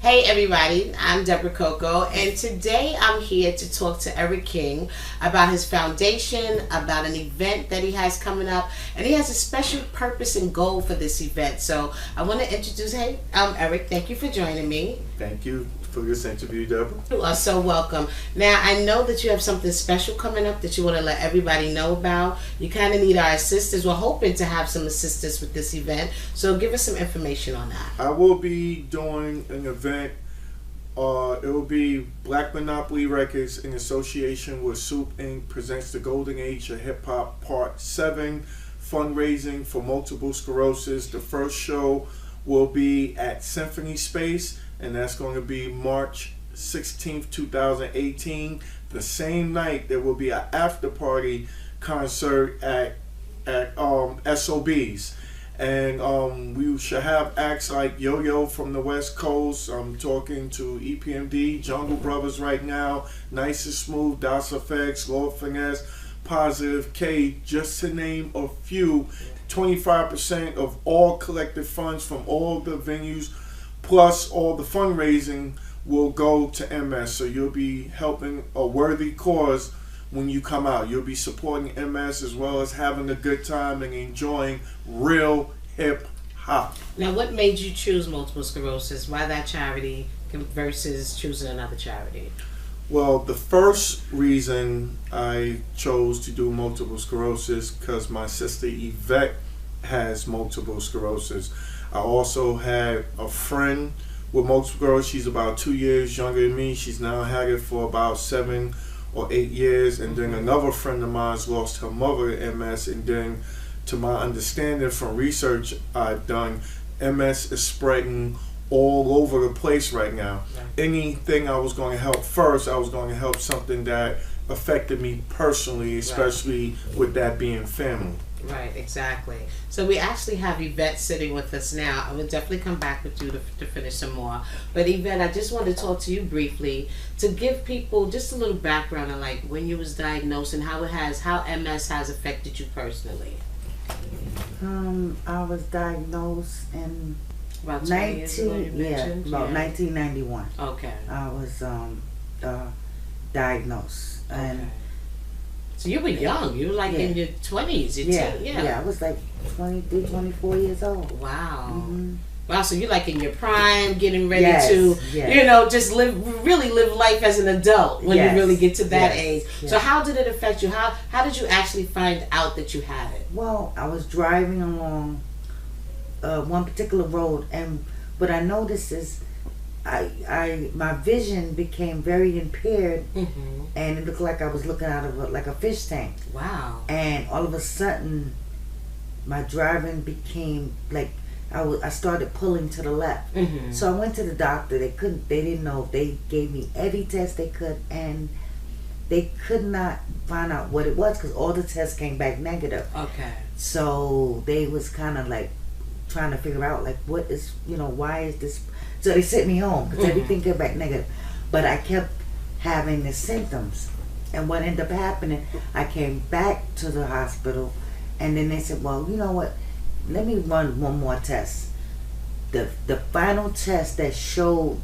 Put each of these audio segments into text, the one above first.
Hey everybody, I'm Deborah Coco, and today I'm here to talk to Eric King about his foundation, about an event that he has coming up, and he has a special purpose and goal for this event. So I want to introduce, Eric, thank you for joining me. Thank you for this interview, Deborah. You are so welcome. Now, I know that you have something special coming up that you want to let everybody know about. You kind of need our assistance. We're hoping to have some assistance with this event, so give us some information on that. I will be doing an event. It will be Black Monopoly Records in association with Soup Inc. presents the Golden Age of Hip Hop Part 7 fundraising for multiple sclerosis. The first show will be at Symphony Space, and that's going to be March 16th, 2018. The same night, there will be an after party concert at SOBs. And we should have acts like Yo-Yo from the West Coast. I'm talking to EPMD, Jungle Brothers right now, Nice and Smooth, Das Effects, Lord Finesse, Positive K, just to name a few. 25% of all collected funds from all the venues, plus all the fundraising, will go to MS. So you'll be helping a worthy cause when you come out. You'll be supporting MS as well as having a good time and enjoying real hip hop. Now, what made you choose multiple sclerosis? Why that charity versus choosing another charity? Well, the first reason I chose to do multiple sclerosis because my sister Yvette has multiple sclerosis. I also had a friend with multiple sclerosis. She's about 2 years younger than me. She's now had it for about 7 or 8 years. And then another friend of mine's lost her mother to MS. And then, to my understanding from research I've done, MS is spreading all over the place right now. Yeah. Anything I was going to help first, I was going to help something that affected me personally, especially with that being family. Right, exactly. So we actually have Yvette sitting with us now. I will definitely come back with you to finish some more. But Yvette, I just wanted to talk to you briefly to give people just a little background on like when you was diagnosed and how MS has affected you personally. I was diagnosed in about 1991. Okay. I was diagnosed. Okay. And so you were young. You were like in your 20s. Yeah, I was like 23, 24 years old. Wow. Mm-hmm. Wow, so you're like in your prime, getting ready to, just really live life as an adult when you really get to that age. Yes. So how did it affect you? How did you actually find out that you had it? Well, I was driving along one particular road, and what I noticed is my vision became very impaired, and it looked like I was looking out of a fish tank. Wow. And all of a sudden, my driving became like I started pulling to the left. So I went to the doctor. They didn't know. They gave me every test they could, and they could not find out what it was because all the tests came back negative. Okay. So they was kind of like trying to figure out like what is, why is this. So they sent me home because everything came back negative. But I kept having the symptoms. And what ended up happening, I came back to the hospital, and then they said, well, you know what, let me run one more test. The final test that showed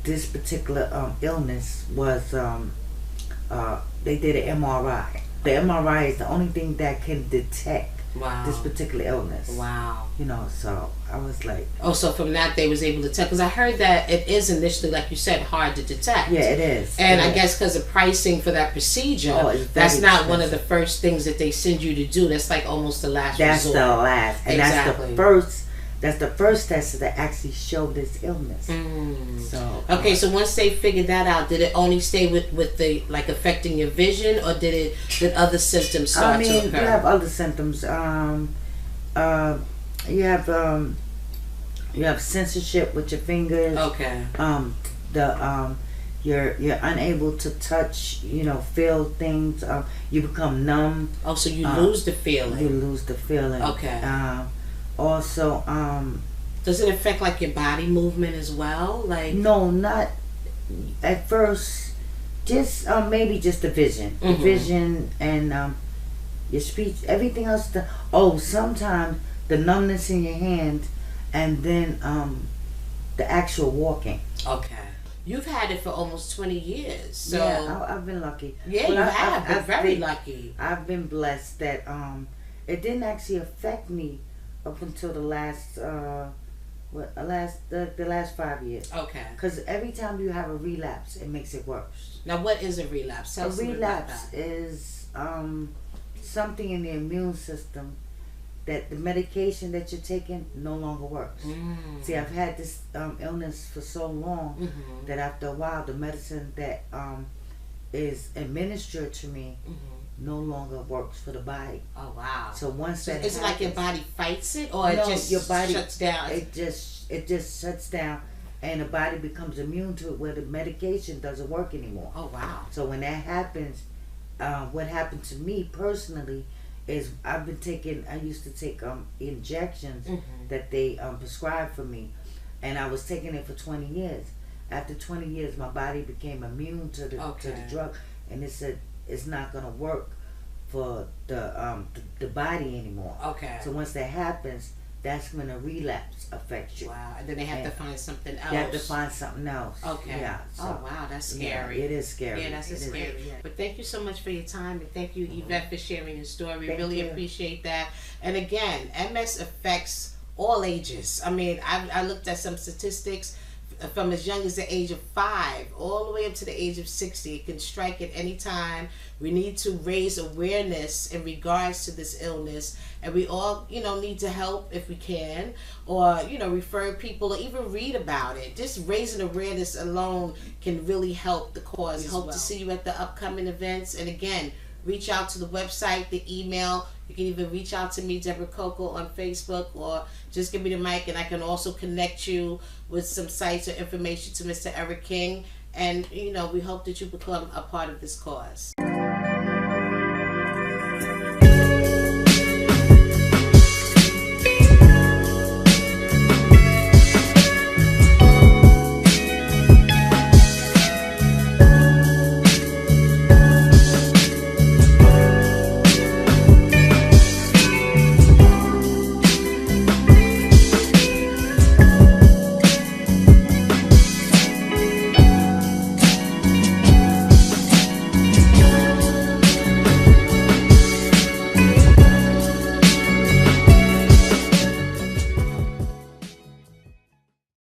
this particular illness was, they did an MRI. The MRI is the only thing that can detect this particular illness. Wow. So I was like... Oh, so from that they was able to tell. Because I heard that it is initially, like you said, hard to detect. Yeah, it is. And I guess because of pricing for that procedure, that's not one of the first things that they send you to do. That's like almost the last resort. That's the last. And exactly. That's the first test that actually showed this illness. So okay, so once they figured that out, did it only stay with the like affecting your vision, or did other symptoms start to occur? You have other symptoms. You have censorship with your fingers. Okay. You're unable to touch, feel things. You become numb. Oh, so you lose the feeling. You lose the feeling. Okay. Also, does it affect like your body movement as well? Like no, not at first. Just maybe just the vision, and your speech. Everything else. Sometimes the numbness in your hand, and then the actual walking. Okay. You've had it for almost 20 years. So yeah, I've been lucky. yeah, But you have. Been very been- lucky. I've been blessed that it didn't actually affect me up until the last the last 5 years. Okay. Because every time you have a relapse, it makes it worse. Now, what is a relapse? Tell A us a little about relapse that. is something in the immune system that the medication that you're taking no longer works. Mm. See, I've had this illness for so long Mm-hmm. that after a while, the medicine that is administered to me no longer works for the body. Oh wow. So once So that is it like your happens- body fights it, or it No, just your body- shuts down? it just shuts down, and the body becomes immune to it, where the medication doesn't work anymore. Oh wow. So when that happens, what happened to me personally is I used to take injections Mhm. that they prescribed for me, and I was taking it for 20 years. After 20 years, my body became immune to the Okay. drug, and it said it's not gonna work for the body anymore. Okay. So once that happens, that's when a relapse affects you. Wow. And then they have to And find something else. You have to find something else. Okay. Yeah. Oh wow, that's scary. Yeah, it is scary. Yeah, that's It is. scary. But thank you so much for your time, and thank you, Yvette, for sharing your story. Thank Really you. appreciate that. And again, MS affects all ages. I mean, I looked at some statistics from as young as the age of 5 all the way up to the age of 60. It can strike at any time. We need to raise awareness in regards to this illness, and we all, need to help if we can, or refer people, or even read about it. Just raising awareness alone can really help the cause. Hope to see you at the upcoming events. And again, reach out to the website, the email. You can even reach out to me, Deborah Coco, on Facebook, or just give me the mic, and I can also connect you with some sites or information to Mr. Eric King. And we hope that you become a part of this cause.